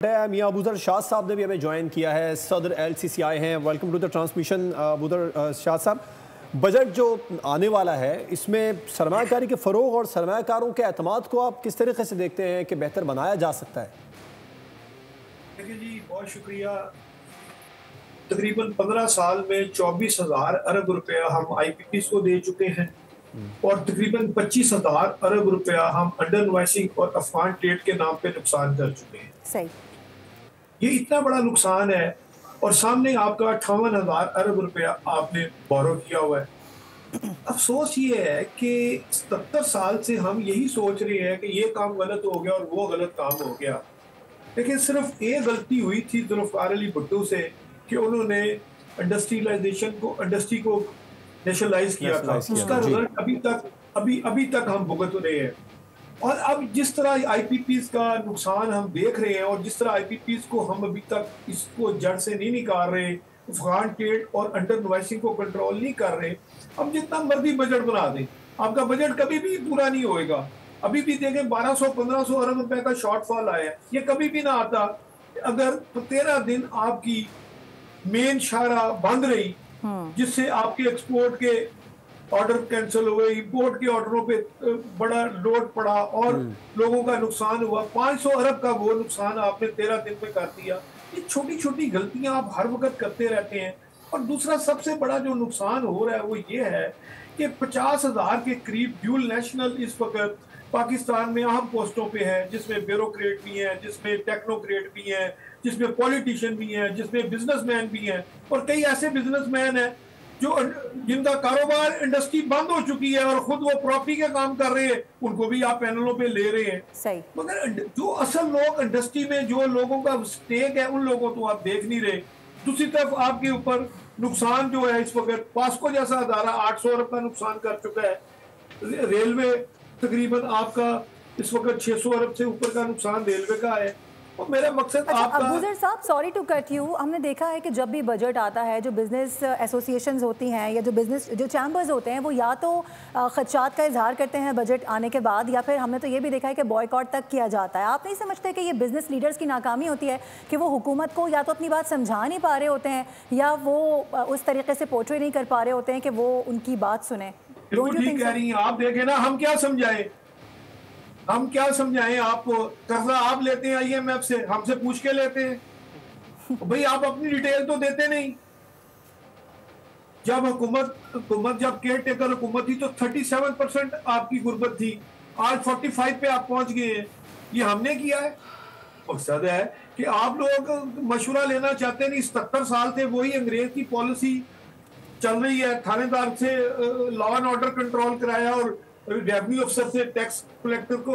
मियां अबूजर शाह साहब ने भी हमें ज्वाइन किया है, सदर LCCI हैं। Welcome to the transmission Abuzar Shah साहब। बजट जो आने वाला है इसमें सरमायाकारी के फ़रोग और सरमायाकारों के एतमाद को आप किस तरीके से देखते हैं कि बेहतर बनाया जा सकता है? देखिए जी, बहुत शुक्रिया। तकरीबन 15 साल में 24,000 अरब रुपया हम IPPs को दे चुके हैं और तकरीबन 25,000 अरब रुपया हम अंडर इनवॉइसिंग और अफगान ट्रेड के नाम पे नुकसान कर चुके हैं। सही। ये इतना बड़ा नुकसान है और सामने आपका 58,000 अरब रुपया आपने बोरो किया हुआ है। अफसोस ये है कि 77 साल से हम यही सोच रहे हैं कि ये काम गलत हो गया और वो गलत काम हो गया, लेकिन सिर्फ एक गलती हुई थी जुल्फ़िकार अली भुट्टो से कि उन्होंने इंडस्ट्री को नेशनलाइज किया था। उसका रिजल्ट अभी तक हम भुगत रहे हैं। और अब जिस तरह IPPs का नुकसान हम देख रहे हैं और जिस तरह IPPs को हम अभी तक इसको जड़ से नहीं निकाल रहे, अफगान ट्रेड और अंडर इनवॉइसिंग को कंट्रोल नहीं कर रहे, अब जितना मर्जी बजट बना दें आपका बजट कभी भी पूरा नहीं होएगा। अभी भी देखें 1200-1500 अरब रुपए का शॉर्टफॉल आया है, ये कभी भी ना आता अगर 13 दिन आपकी मेन शाहराह बंद रही, जिससे आपके एक्सपोर्ट के ऑर्डर कैंसिल हुए, इंपोर्ट के ऑर्डरों पे बड़ा लोड पड़ा और लोगों का नुकसान हुआ। 500 अरब का वो नुकसान आपने 13 दिन में कर दिया। ये छोटी छोटी गलतियां आप हर वक्त करते रहते हैं। और दूसरा सबसे बड़ा जो नुकसान हो रहा है वो ये है कि 50,000 के करीब ड्यूल नेशनल इस वक्त पाकिस्तान में अहम पोस्टों पे है, जिसमें ब्यूरोक्रेट भी हैं, जिसमें टेक्नोक्रेट भी हैं, जिसमें पॉलिटिशियन भी हैं, जिसमें बिजनेसमैन भी हैं और कई ऐसे बिजनेसमैन हैं जो जिनका कारोबार इंडस्ट्री बंद हो चुकी है और खुद वो प्रॉपर्टी का काम कर रहे हैं, उनको भी आप पैनलों पे ले रहे हैं। सही। मगर जो असल लोग इंडस्ट्री में जो लोगों का स्टेक है उन लोगों को आप देख नहीं रहे। दूसरी तरफ आपके ऊपर नुकसान जो है इस वक्त पास्को जैसा अदारा 800 अरब का नुकसान कर चुका है। रेलवे तकरीबन आपका इस वक्त 600 अरब से ऊपर का नुकसान रेलवे का है। और मेरा मकसद आपका अबूजर साहब, सॉरी टू कट यू, हमने देखा है कि जब भी बजट आता है जो बिजनेस एसोसिएशंस होती हैं या जो चैम्बर्स होते हैं वो या तो खदशात का इजहार करते हैं बजट आने के बाद, या फिर हमने तो ये भी देखा है कि बॉयकॉट तक किया जाता है। आप नहीं समझते कि ये बिजनेस लीडर्स की नाकामी होती है कि वो हुकूमत को या तो अपनी बात समझा नहीं पा रहे होते हैं या वो उस तरीके से पोर्ट्रे नहीं कर पा रहे होते हैं कि वो उनकी बात सुने? ठीक कह रही हैं आप। देखें ना, हम क्या समझाएं आपको? कर्जा आप लेते हैं IMF से, हमसे पूछ के लेते हैं भाई, आप अपनी डिटेल तो देते नहीं। जब हुकूमत जब केयर टेकर हुकूमत थी तो 37% आपकी गुर्बत थी, आज 45 पे आप पहुंच गए हैं। ये हमने किया है? मकसद है कि आप लोग मशवरा लेना चाहते नहीं। 77 साल से वही अंग्रेज की पॉलिसी चल रही है। थानेदार से लॉ एंड ऑर्डर कंट्रोल कराया और रेवेन्यू अफसर से टैक्स कलेक्टर को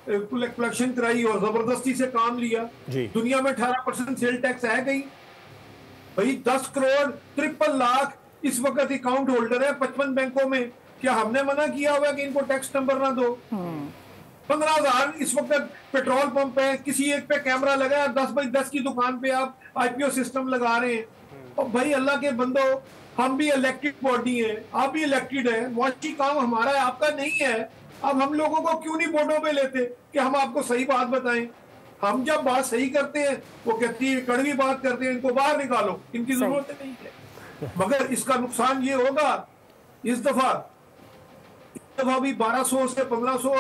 कलेक्शन कराई और जबरदस्ती से काम लिया। दुनिया में 18% सेल टैक्स है कहीं? भाई 10 करोड़ 53 लाख इस वक्त अकाउंट होल्डर है 55 बैंकों में। क्या हमने मना किया हुआ कि इनको टैक्स नंबर ना दो? 15,000 इस वक्त पेट्रोल पंप है, किसी एक पे कैमरा लगा है, 10x10 की दुकान पे आप IPO सिस्टम लगा रहे हैं। और भाई अल्लाह के बंदो, हम भी इलेक्टेड बॉडी है, आप भी इलेक्टेड है, वॉची काम हमारा है, आपका नहीं है। अब हम लोगों को क्यों नहीं बोर्डों पे लेते कि हम आपको सही बात बताएं? हम जब बात सही करते हैं वो कहती है कड़वी बात करते हैं, इनको बाहर निकालो, इनकी जरूरत नहीं है। मगर इसका नुकसान ये होगा इस दफा भी 1200 से 1500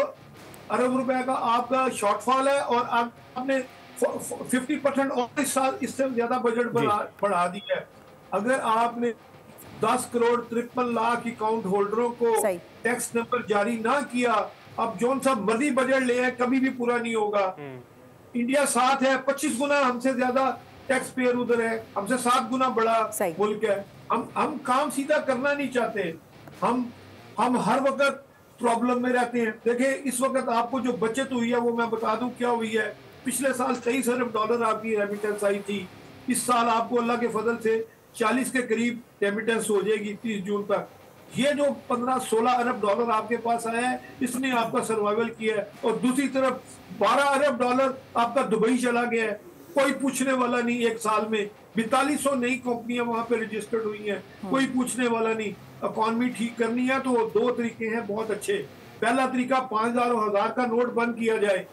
अरब रुपए का आपका शॉर्टफॉल है और आपने 50% और इस साल इससे ज्यादा बजट बढ़ा दिया है। अगर आपने 10 करोड़ 53 लाख अकाउंट होल्डरों को टैक्स नंबर जारी ना किया, अब जोन सा मर्जी बजट ले आए कभी भी पूरा नहीं होगा। इंडिया 7 है, 25 गुना हमसे ज्यादा टैक्स पेयर उधर है, हमसे 7 गुना बड़ा मुल्क है। हम काम सीधा करना नहीं चाहते, हम हर वक्त प्रॉब्लम में रहते हैं। देखिए इस वक्त आपको जो बचत हुई है वो मैं बता दूं क्या हुई है। पिछले साल 23 अरब डॉलर आपकी रेमिटेंस आई थी। इस साल आपको अल्लाह के फजल से 40 के करीब रेमिटेंस हो जाएगी 30 जून तक। ये जो 15-16 अरब डॉलर आपके पास आया है इसने आपका सर्वाइवल किया है। और दूसरी तरफ 12 अरब डॉलर आपका दुबई चला गया है, कोई पूछने वाला नहीं। एक साल में 4200 नई कंपनियां वहां पे रजिस्टर्ड हुई हैं, कोई पूछने वाला नहीं। इकॉनमी ठीक करनी है तो 2 तरीके हैं बहुत अच्छे। पहला तरीका 5,000 और 1,000 का नोट बंद किया जाए,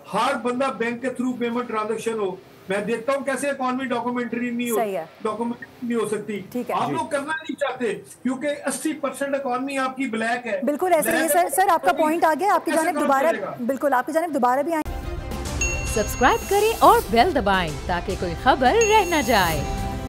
हर बंदा बैंक के थ्रू पेमेंट ट्रांजेक्शन हो। मैं देखता हूँ कैसे इकोनॉमी डॉक्यूमेंट्री नहीं हो सकती। आप लोग करना नहीं चाहते क्योंकि 80% इकोनॉमी आपकी ब्लैक है। बिल्कुल ऐसे ही सर आपका पॉइंट आ गया, आपकी जानिब दोबारा बिल्कुल आपकी जानिब दोबारा भी आए। सब्सक्राइब करें और बेल दबाएं ताकि कोई खबर रह न जाए।